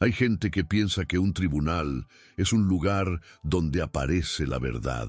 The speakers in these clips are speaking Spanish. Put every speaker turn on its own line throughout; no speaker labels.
Hay gente que piensa que un tribunal es un lugar donde aparece la verdad,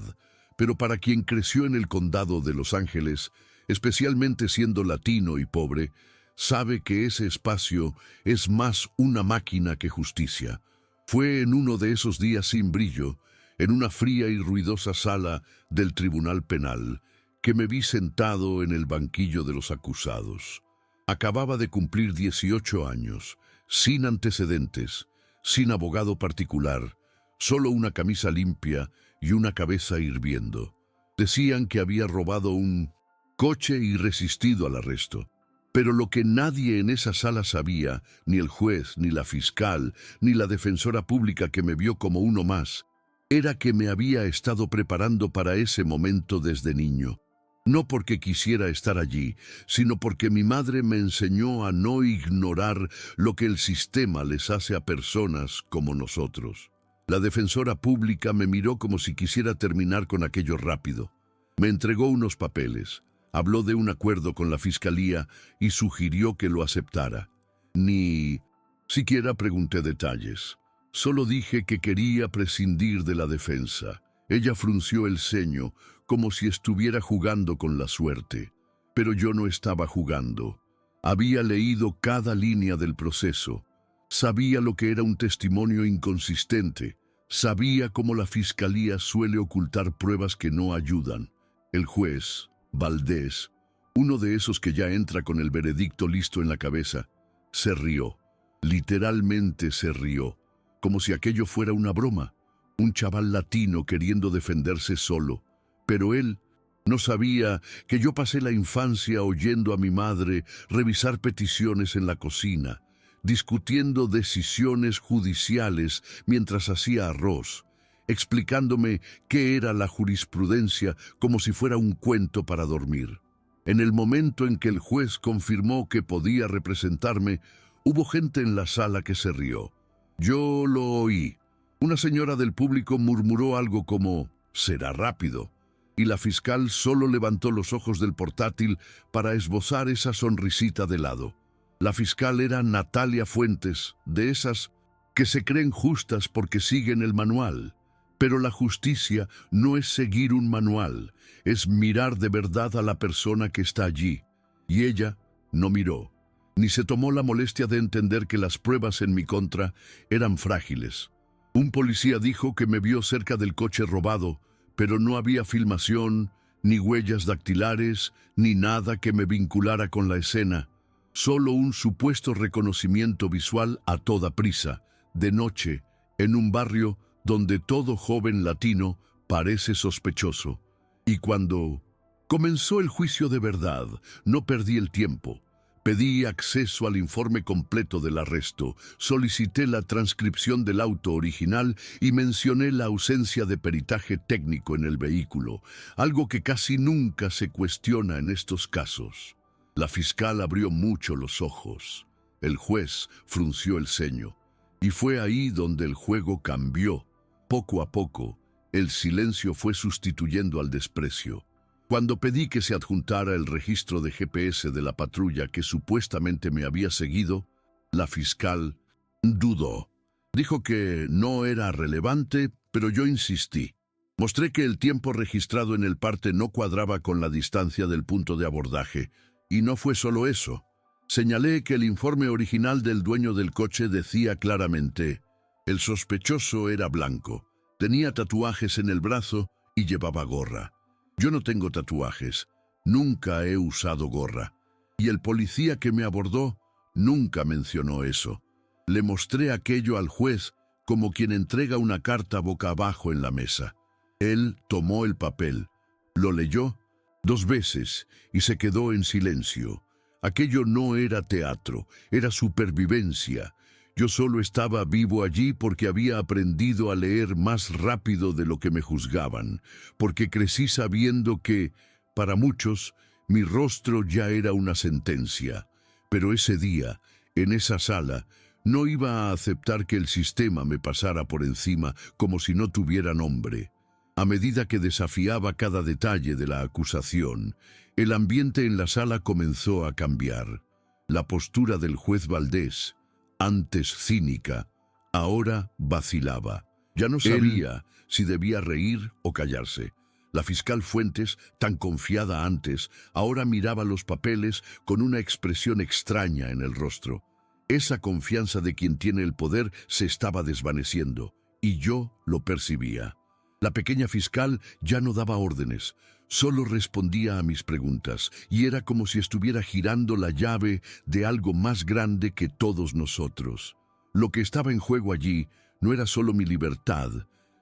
pero para quien creció en el condado de Los Ángeles, especialmente siendo latino y pobre, sabe que ese espacio es más una máquina que justicia. Fue en uno de esos días sin brillo, en una fría y ruidosa sala del tribunal penal, que me vi sentado en el banquillo de los acusados. Acababa de cumplir 18 años, sin antecedentes, sin abogado particular, solo una camisa limpia y una cabeza hirviendo. Decían que había robado un coche y resistido al arresto. Pero lo que nadie en esa sala sabía, ni el juez, ni la fiscal, ni la defensora pública que me vio como uno más, era que me había estado preparando para ese momento desde niño. No porque quisiera estar allí, sino porque mi madre me enseñó a no ignorar lo que el sistema les hace a personas como nosotros. La defensora pública me miró como si quisiera terminar con aquello rápido. Me entregó unos papeles, habló de un acuerdo con la fiscalía y sugirió que lo aceptara. Ni siquiera pregunté detalles. Solo dije que quería prescindir de la defensa. Ella frunció el ceño, como si estuviera jugando con la suerte. Pero yo no estaba jugando. Había leído cada línea del proceso. Sabía lo que era un testimonio inconsistente. Sabía cómo la fiscalía suele ocultar pruebas que no ayudan. El juez, Valdés, uno de esos que ya entra con el veredicto listo en la cabeza, se rió. Literalmente se rió, como si aquello fuera una broma. Un chaval latino queriendo defenderse solo. Pero él no sabía que yo pasé la infancia oyendo a mi madre revisar peticiones en la cocina, discutiendo decisiones judiciales mientras hacía arroz, explicándome qué era la jurisprudencia como si fuera un cuento para dormir. En el momento en que el juez confirmó que podía representarme, hubo gente en la sala que se rió. Yo lo oí. Una señora del público murmuró algo como, «será rápido», y la fiscal solo levantó los ojos del portátil para esbozar esa sonrisita de lado. La fiscal era Natalia Fuentes, de esas que se creen justas porque siguen el manual. Pero la justicia no es seguir un manual, es mirar de verdad a la persona que está allí. Y ella no miró, ni se tomó la molestia de entender que las pruebas en mi contra eran frágiles. Un policía dijo que me vio cerca del coche robado, pero no había filmación, ni huellas dactilares, ni nada que me vinculara con la escena. Solo un supuesto reconocimiento visual a toda prisa, de noche, en un barrio donde todo joven latino parece sospechoso. Y cuando comenzó el juicio de verdad, no perdí el tiempo. Pedí acceso al informe completo del arresto, solicité la transcripción del auto original y mencioné la ausencia de peritaje técnico en el vehículo, algo que casi nunca se cuestiona en estos casos. La fiscal abrió mucho los ojos. El juez frunció el ceño. Y fue ahí donde el juego cambió. Poco a poco, el silencio fue sustituyendo al desprecio. Cuando pedí que se adjuntara el registro de GPS de la patrulla que supuestamente me había seguido, la fiscal dudó. Dijo que no era relevante, pero yo insistí. Mostré que el tiempo registrado en el parte no cuadraba con la distancia del punto de abordaje. Y no fue solo eso. Señalé que el informe original del dueño del coche decía claramente: el sospechoso era blanco, tenía tatuajes en el brazo y llevaba gorra. Yo no tengo tatuajes, nunca he usado gorra. Y el policía que me abordó nunca mencionó eso. Le mostré aquello al juez como quien entrega una carta boca abajo en la mesa. Él tomó el papel, lo leyó 2 veces y se quedó en silencio. Aquello no era teatro, era supervivencia. Yo solo estaba vivo allí porque había aprendido a leer más rápido de lo que me juzgaban, porque crecí sabiendo que, para muchos, mi rostro ya era una sentencia. Pero ese día, en esa sala, no iba a aceptar que el sistema me pasara por encima como si no tuviera nombre. A medida que desafiaba cada detalle de la acusación, el ambiente en la sala comenzó a cambiar. La postura del juez Valdés, antes cínica, Ahora vacilaba. Ya no sabía si debía reír o callarse. La fiscal Fuentes, tan confiada antes, ahora miraba los papeles con una expresión extraña en el rostro. Esa confianza de quien tiene el poder se estaba desvaneciendo, y yo lo percibía. La pequeña fiscal ya no daba órdenes, solo respondía a mis preguntas, y era como si estuviera girando la llave de algo más grande que todos nosotros. Lo que estaba en juego allí no era solo mi libertad,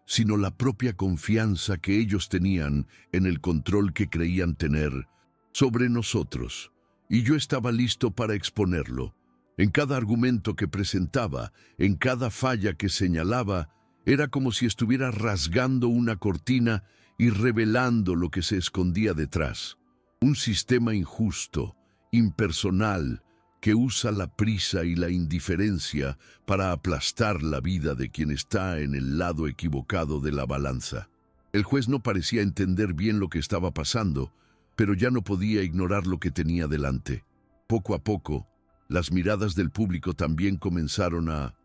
sino la propia confianza que ellos tenían en el control que creían tener sobre nosotros. Y yo estaba listo para exponerlo. En cada argumento que presentaba, en cada falla que señalaba, era como si estuviera rasgando una cortina y revelando lo que se escondía detrás. Un sistema injusto, impersonal, que usa la prisa y la indiferencia para aplastar la vida de quien está en el lado equivocado de la balanza. El juez no parecía entender bien lo que estaba pasando, pero ya no podía ignorar lo que tenía delante. Poco a poco, las miradas del público también comenzaron a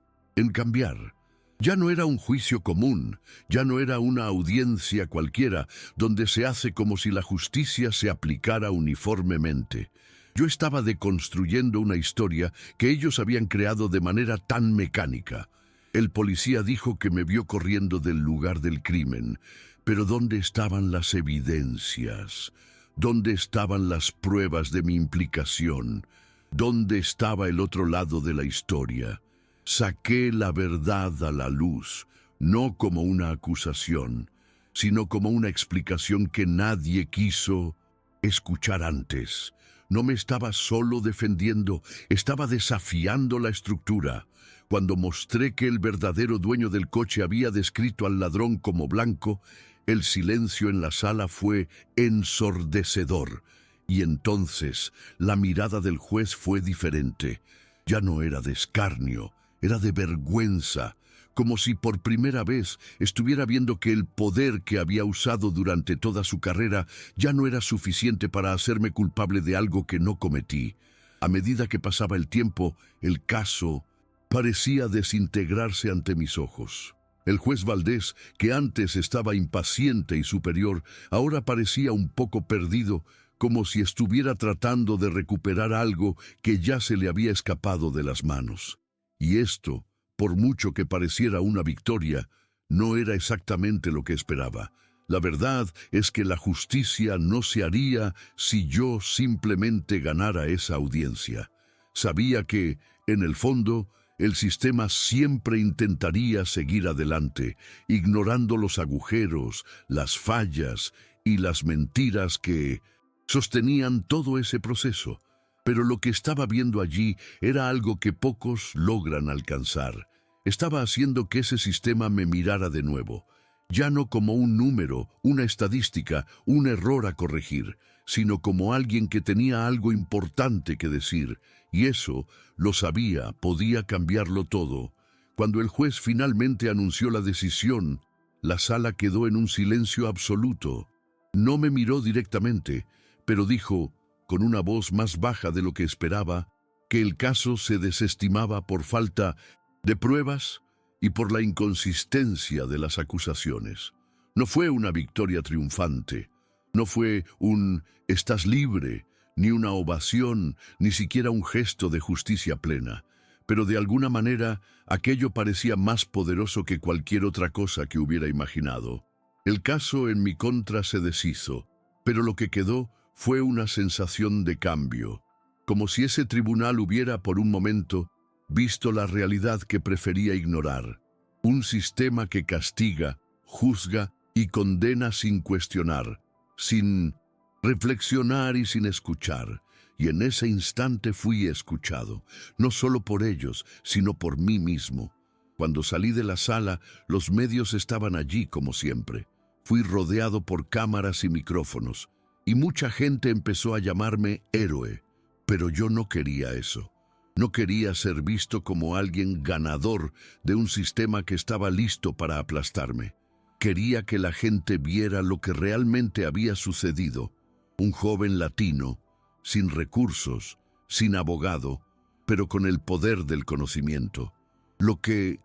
cambiar. Ya no era un juicio común, ya no era una audiencia cualquiera, donde se hace como si la justicia se aplicara uniformemente. Yo estaba deconstruyendo una historia que ellos habían creado de manera tan mecánica. El policía dijo que me vio corriendo del lugar del crimen, pero ¿dónde estaban las evidencias? ¿Dónde estaban las pruebas de mi implicación? ¿Dónde estaba el otro lado de la historia? Saqué la verdad a la luz, no como una acusación, sino como una explicación que nadie quiso escuchar antes. No me estaba solo defendiendo, estaba desafiando la estructura. Cuando mostré que el verdadero dueño del coche había descrito al ladrón como blanco, el silencio en la sala fue ensordecedor. Y entonces la mirada del juez fue diferente. Ya no era de escarnio, era de vergüenza, como si por primera vez estuviera viendo que el poder que había usado durante toda su carrera ya no era suficiente para hacerme culpable de algo que no cometí. A medida que pasaba el tiempo, el caso parecía desintegrarse ante mis ojos. El juez Valdés, que antes estaba impaciente y superior, ahora parecía un poco perdido, como si estuviera tratando de recuperar algo que ya se le había escapado de las manos. Y esto, por mucho que pareciera una victoria, no era exactamente lo que esperaba. La verdad es que la justicia no se haría si yo simplemente ganara esa audiencia. Sabía que, en el fondo, el sistema siempre intentaría seguir adelante, ignorando los agujeros, las fallas y las mentiras que sostenían todo ese proceso. Pero lo que estaba viendo allí era algo que pocos logran alcanzar. Estaba haciendo que ese sistema me mirara de nuevo, ya no como un número, una estadística, un error a corregir, sino como alguien que tenía algo importante que decir, y eso, lo sabía, podía cambiarlo todo. Cuando el juez finalmente anunció la decisión, la sala quedó en un silencio absoluto. No me miró directamente, pero dijo, con una voz más baja de lo que esperaba, que el caso se desestimaba por falta de pruebas y por la inconsistencia de las acusaciones. No fue una victoria triunfante, no fue un «estás libre», ni una ovación, ni siquiera un gesto de justicia plena. Pero de alguna manera aquello parecía más poderoso que cualquier otra cosa que hubiera imaginado. El caso en mi contra se deshizo, pero lo que quedó fue una sensación de cambio, como si ese tribunal hubiera por un momento visto la realidad que prefería ignorar. Un sistema que castiga, juzga y condena sin cuestionar, sin reflexionar y sin escuchar. Y en ese instante fui escuchado, no solo por ellos, sino por mí mismo. Cuando salí de la sala, los medios estaban allí como siempre. Fui rodeado por cámaras y micrófonos, y mucha gente empezó a llamarme héroe. Pero yo no quería eso. No quería ser visto como alguien ganador de un sistema que estaba listo para aplastarme. Quería que la gente viera lo que realmente había sucedido. Un joven latino, sin recursos, sin abogado, pero con el poder del conocimiento. Lo que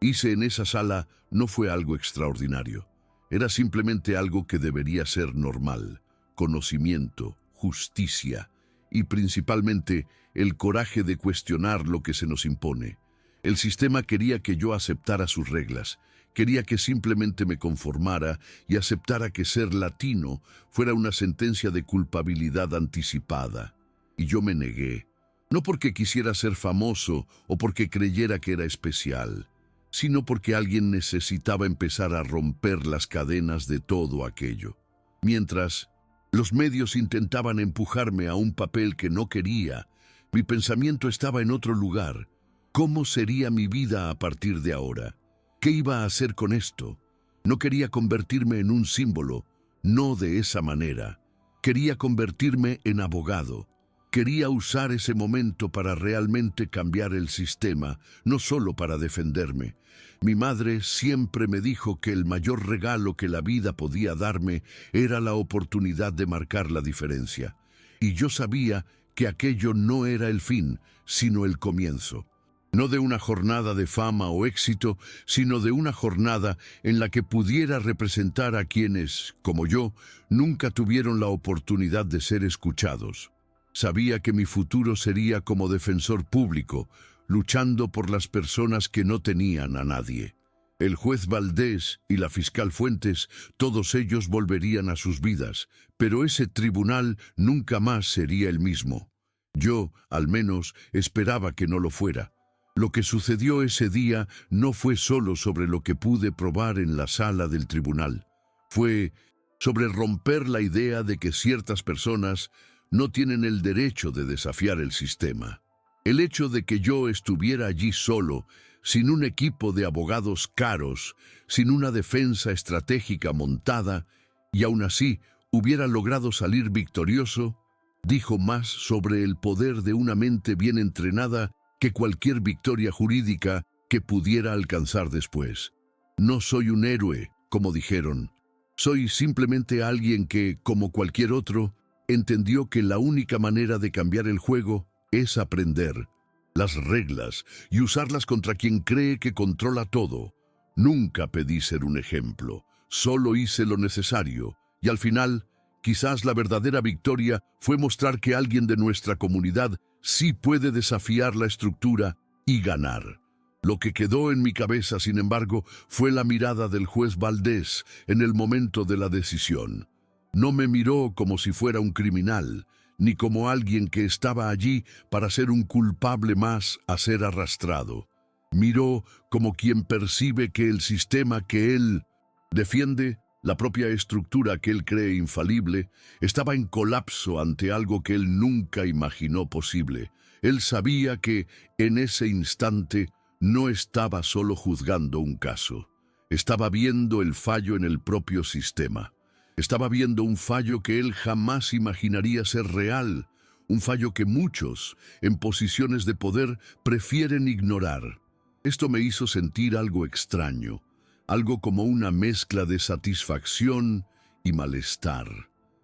hice en esa sala no fue algo extraordinario. Era simplemente algo que debería ser normal: conocimiento, justicia y principalmente el coraje de cuestionar lo que se nos impone. El sistema quería que yo aceptara sus reglas, quería que simplemente me conformara y aceptara que ser latino fuera una sentencia de culpabilidad anticipada. Y yo me negué, no porque quisiera ser famoso o porque creyera que era especial, sino porque alguien necesitaba empezar a romper las cadenas de todo aquello. Mientras los medios intentaban empujarme a un papel que no quería, mi pensamiento estaba en otro lugar. ¿Cómo sería mi vida a partir de ahora? ¿Qué iba a hacer con esto? No quería convertirme en un símbolo, no de esa manera. Quería convertirme en abogado. Quería usar ese momento para realmente cambiar el sistema, no solo para defenderme. Mi madre siempre me dijo que el mayor regalo que la vida podía darme era la oportunidad de marcar la diferencia. Y yo sabía que aquello no era el fin, sino el comienzo. No de una jornada de fama o éxito, sino de una jornada en la que pudiera representar a quienes, como yo, nunca tuvieron la oportunidad de ser escuchados. Sabía que mi futuro sería como defensor público, luchando por las personas que no tenían a nadie. El juez Valdés y la fiscal Fuentes, todos ellos volverían a sus vidas, pero ese tribunal nunca más sería el mismo. Yo, al menos, esperaba que no lo fuera. Lo que sucedió ese día no fue solo sobre lo que pude probar en la sala del tribunal. Fue sobre romper la idea de que ciertas personas no tienen el derecho de desafiar el sistema. El hecho de que yo estuviera allí solo, sin un equipo de abogados caros, sin una defensa estratégica montada, y aún así hubiera logrado salir victorioso, dijo más sobre el poder de una mente bien entrenada que cualquier victoria jurídica que pudiera alcanzar después. No soy un héroe, como dijeron. Soy simplemente alguien que, como cualquier otro, entendió que la única manera de cambiar el juego es aprender las reglas y usarlas contra quien cree que controla todo. Nunca pedí ser un ejemplo, solo hice lo necesario, y al final, quizás la verdadera victoria fue mostrar que alguien de nuestra comunidad sí puede desafiar la estructura y ganar. Lo que quedó en mi cabeza, sin embargo, fue la mirada del juez Valdés en el momento de la decisión. No me miró como si fuera un criminal, ni como alguien que estaba allí para ser un culpable más a ser arrastrado. Miró como quien percibe que el sistema que él defiende, la propia estructura que él cree infalible, estaba en colapso ante algo que él nunca imaginó posible. Él sabía que, en ese instante, no estaba solo juzgando un caso. Estaba viendo el fallo en el propio sistema. Estaba viendo un fallo que él jamás imaginaría ser real, un fallo que muchos, en posiciones de poder, prefieren ignorar. Esto me hizo sentir algo extraño, algo como una mezcla de satisfacción y malestar.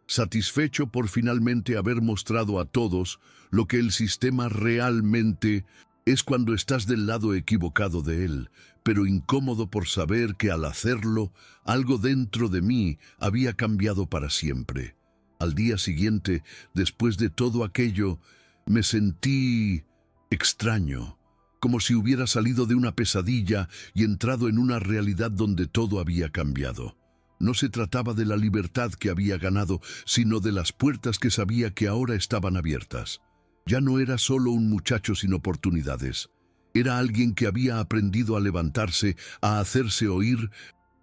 Satisfecho por finalmente haber mostrado a todos lo que el sistema realmente es cuando estás del lado equivocado de él, pero incómodo por saber que al hacerlo, algo dentro de mí había cambiado para siempre. Al día siguiente, después de todo aquello, me sentí extraño, como si hubiera salido de una pesadilla y entrado en una realidad donde todo había cambiado. No se trataba de la libertad que había ganado, sino de las puertas que sabía que ahora estaban abiertas. Ya no era solo un muchacho sin oportunidades. Era alguien que había aprendido a levantarse, a hacerse oír,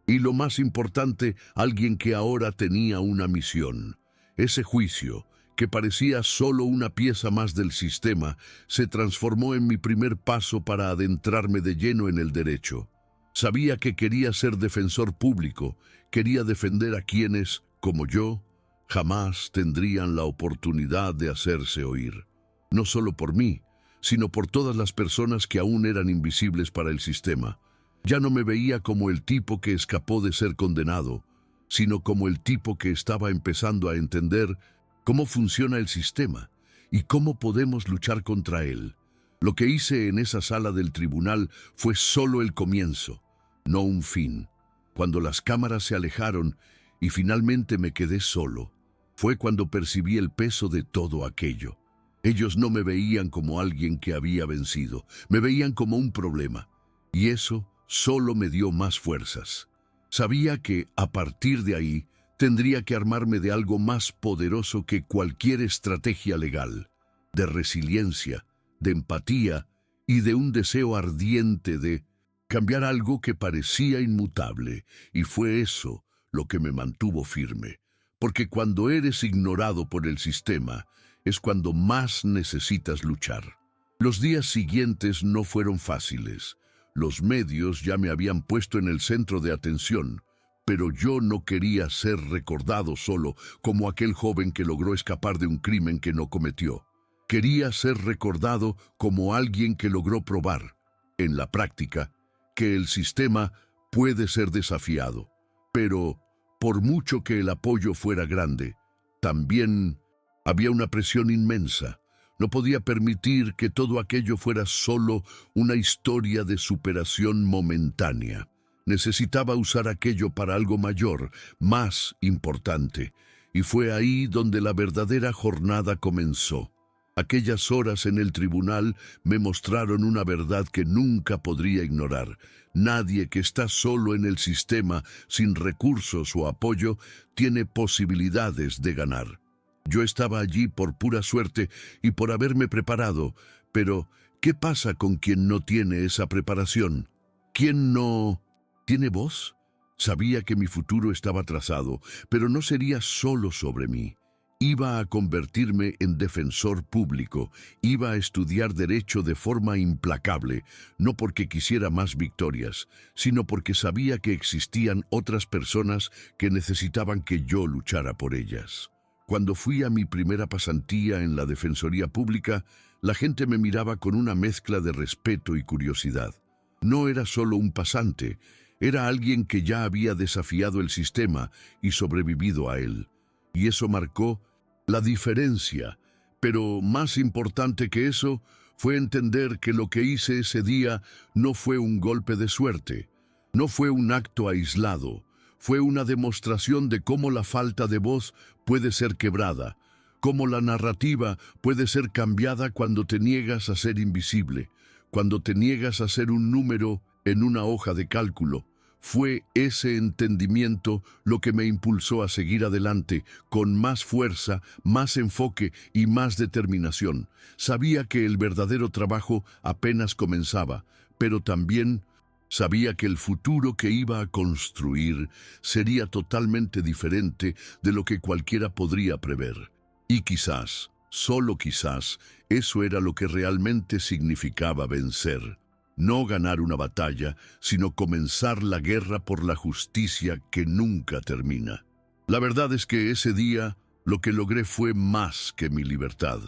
y lo más importante, alguien que ahora tenía una misión. Ese juicio, que parecía solo una pieza más del sistema, se transformó en mi primer paso para adentrarme de lleno en el derecho. Sabía que quería ser defensor público, quería defender a quienes, como yo, jamás tendrían la oportunidad de hacerse oír. No solo por mí, sino por todas las personas que aún eran invisibles para el sistema. Ya no me veía como el tipo que escapó de ser condenado, sino como el tipo que estaba empezando a entender cómo funciona el sistema y cómo podemos luchar contra él. Lo que hice en esa sala del tribunal fue solo el comienzo, no un fin. Cuando las cámaras se alejaron y finalmente me quedé solo, fue cuando percibí el peso de todo aquello. Ellos no me veían como alguien que había vencido, me veían como un problema, y eso solo me dio más fuerzas. Sabía que, a partir de ahí, tendría que armarme de algo más poderoso que cualquier estrategia legal, de resiliencia, de empatía y de un deseo ardiente de cambiar algo que parecía inmutable, y fue eso lo que me mantuvo firme. Porque cuando eres ignorado por el sistema, es cuando más necesitas luchar. Los días siguientes no fueron fáciles. Los medios ya me habían puesto en el centro de atención, pero yo no quería ser recordado solo como aquel joven que logró escapar de un crimen que no cometió. Quería ser recordado como alguien que logró probar, en la práctica, que el sistema puede ser desafiado. Pero, por mucho que el apoyo fuera grande, también había una presión inmensa. No podía permitir que todo aquello fuera solo una historia de superación momentánea. Necesitaba usar aquello para algo mayor, más importante, y fue ahí donde la verdadera jornada comenzó. Aquellas horas en el tribunal me mostraron una verdad que nunca podría ignorar. Nadie que está solo en el sistema, sin recursos o apoyo, tiene posibilidades de ganar. Yo estaba allí por pura suerte y por haberme preparado, pero ¿qué pasa con quien no tiene esa preparación? ¿Quién no tiene voz? Sabía que mi futuro estaba trazado, pero no sería solo sobre mí. Iba a convertirme en defensor público, iba a estudiar derecho de forma implacable, no porque quisiera más victorias, sino porque sabía que existían otras personas que necesitaban que yo luchara por ellas. Cuando fui a mi primera pasantía en la Defensoría Pública, la gente me miraba con una mezcla de respeto y curiosidad. No era solo un pasante, era alguien que ya había desafiado el sistema y sobrevivido a él. Y eso marcó la diferencia, pero más importante que eso fue entender que lo que hice ese día no fue un golpe de suerte, no fue un acto aislado, fue una demostración de cómo la falta de voz puede ser quebrada, cómo la narrativa puede ser cambiada cuando te niegas a ser invisible, cuando te niegas a ser un número en una hoja de cálculo. Fue ese entendimiento lo que me impulsó a seguir adelante, con más fuerza, más enfoque y más determinación. Sabía que el verdadero trabajo apenas comenzaba, pero también sabía que el futuro que iba a construir sería totalmente diferente de lo que cualquiera podría prever. Y quizás, solo quizás, eso era lo que realmente significaba vencer. No ganar una batalla, sino comenzar la guerra por la justicia que nunca termina. La verdad es que ese día lo que logré fue más que mi libertad.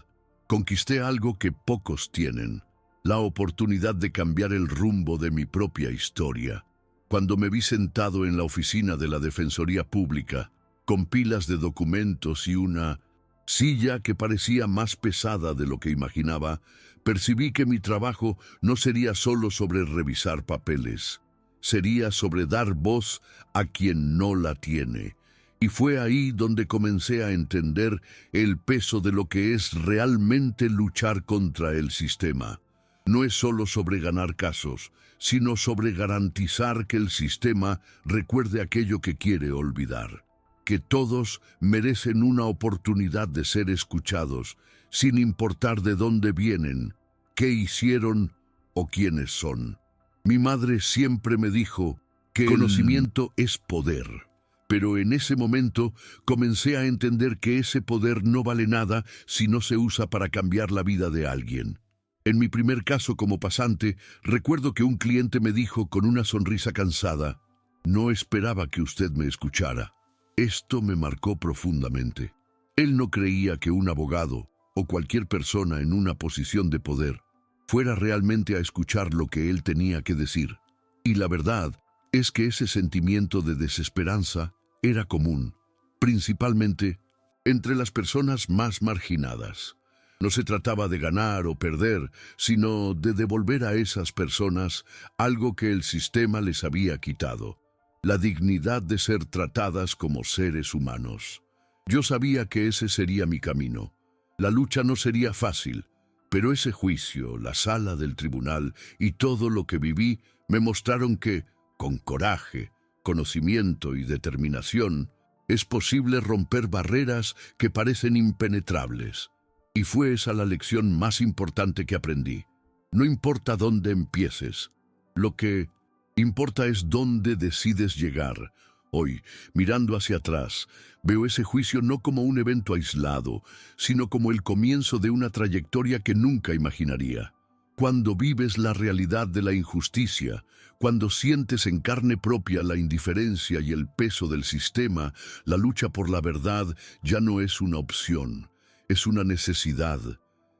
Conquisté algo que pocos tienen, la oportunidad de cambiar el rumbo de mi propia historia. Cuando me vi sentado en la oficina de la Defensoría Pública, con pilas de documentos y una silla que parecía más pesada de lo que imaginaba, percibí que mi trabajo no sería solo sobre revisar papeles, sería sobre dar voz a quien no la tiene. Y fue ahí donde comencé a entender el peso de lo que es realmente luchar contra el sistema. No es solo sobre ganar casos, sino sobre garantizar que el sistema recuerde aquello que quiere olvidar. Que todos merecen una oportunidad de ser escuchados, sin importar de dónde vienen, qué hicieron o quiénes son. Mi madre siempre me dijo que el conocimiento es poder, pero en ese momento comencé a entender que ese poder no vale nada si no se usa para cambiar la vida de alguien. En mi primer caso como pasante, recuerdo que un cliente me dijo con una sonrisa cansada: «No esperaba que usted me escuchara». Esto me marcó profundamente. Él no creía que un abogado o cualquier persona en una posición de poder fuera realmente a escuchar lo que él tenía que decir. Y la verdad es que ese sentimiento de desesperanza era común, principalmente entre las personas más marginadas. No se trataba de ganar o perder, sino de devolver a esas personas algo que el sistema les había quitado: la dignidad de ser tratadas como seres humanos. Yo sabía que ese sería mi camino. La lucha no sería fácil, pero ese juicio, la sala del tribunal y todo lo que viví me mostraron que, con coraje, conocimiento y determinación, es posible romper barreras que parecen impenetrables. Y fue esa la lección más importante que aprendí. No importa dónde empieces, lo que importa es dónde decides llegar. Hoy, mirando hacia atrás, veo ese juicio no como un evento aislado, sino como el comienzo de una trayectoria que nunca imaginaría. Cuando vives la realidad de la injusticia, cuando sientes en carne propia la indiferencia y el peso del sistema, la lucha por la verdad ya no es una opción, es una necesidad.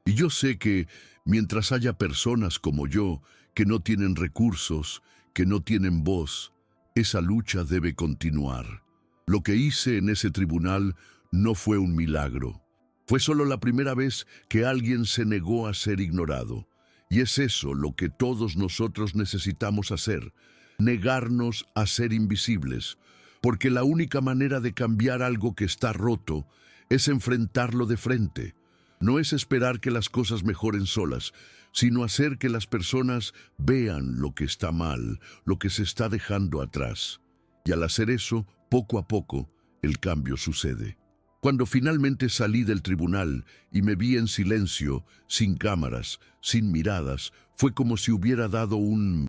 Y yo sé que, mientras haya personas como yo, que no tienen recursos, que no tienen voz, esa lucha debe continuar. Lo que hice en ese tribunal no fue un milagro. Fue solo la primera vez que alguien se negó a ser ignorado. Y es eso lo que todos nosotros necesitamos hacer: negarnos a ser invisibles. Porque la única manera de cambiar algo que está roto es enfrentarlo de frente. No es esperar que las cosas mejoren solas, sino hacer que las personas vean lo que está mal, lo que se está dejando atrás. Y al hacer eso, poco a poco, el cambio sucede. Cuando finalmente salí del tribunal y me vi en silencio, sin cámaras, sin miradas, fue como si hubiera dado un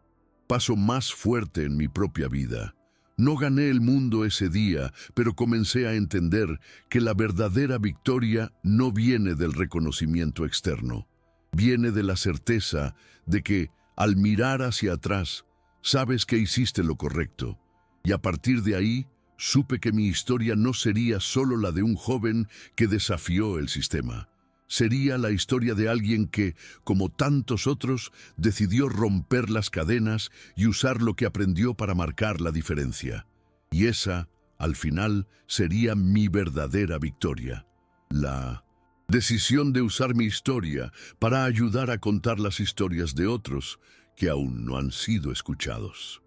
paso más fuerte en mi propia vida. No gané el mundo ese día, pero comencé a entender que la verdadera victoria no viene del reconocimiento externo. Viene de la certeza de que, al mirar hacia atrás, sabes que hiciste lo correcto. Y a partir de ahí, supe que mi historia no sería solo la de un joven que desafió el sistema. Sería la historia de alguien que, como tantos otros, decidió romper las cadenas y usar lo que aprendió para marcar la diferencia. Y esa, al final, sería mi verdadera victoria. La decisión de usar mi historia para ayudar a contar las historias de otros que aún no han sido escuchados.